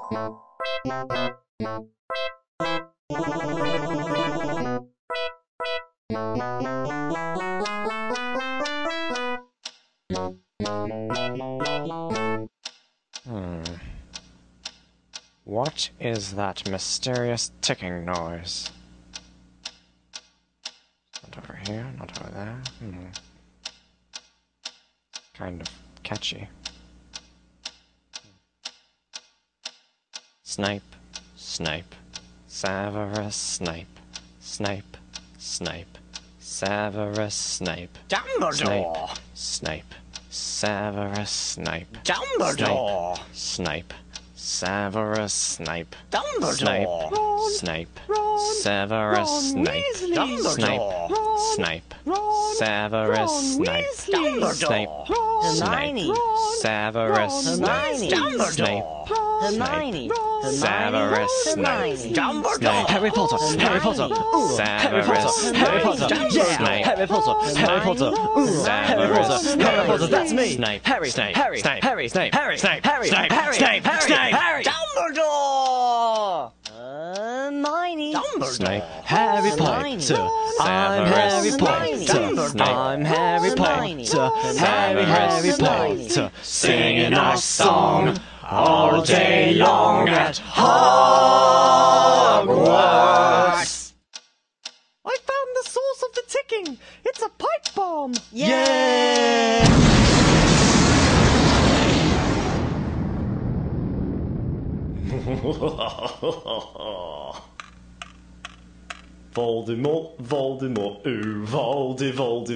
What is that mysterious ticking noise? Not over here, not over there. Kind of catchy. Snipe, snipe, Severus Snape, snipe, snipe, Severus Snape. Dumbledore! Snape, Severus Snape. Dumbledore! Snape, Severus Snape. Dumbledore! Snape, Severus Snape. Dumbledore! Snape, Severus Snape. Snape, Hermione! Severus Snape. Dumbledore! Hermione! Severus Snape. Dumbledore! Harry Potter! Harry Potter! Severus Harry Potter! Snape. Harry Potter! Harry Potter! Harry Potter! Harry Potter! That's me! Snape. Harry! Snape. Harry! Snape. Harry! Snape. Harry! Snape. Harry! Snape. Harry! Snape. Harry! Snape. Dumbledore! Hermione! Snape. Harry Potter! I'm Harry Potter! I'm Harry Potter! Harry Potter! Singing our song all day long at Hogwarts! I found the source of the ticking! It's a pipe bomb! Yeah! Voldemort, Voldemort, ooh, Voldemort.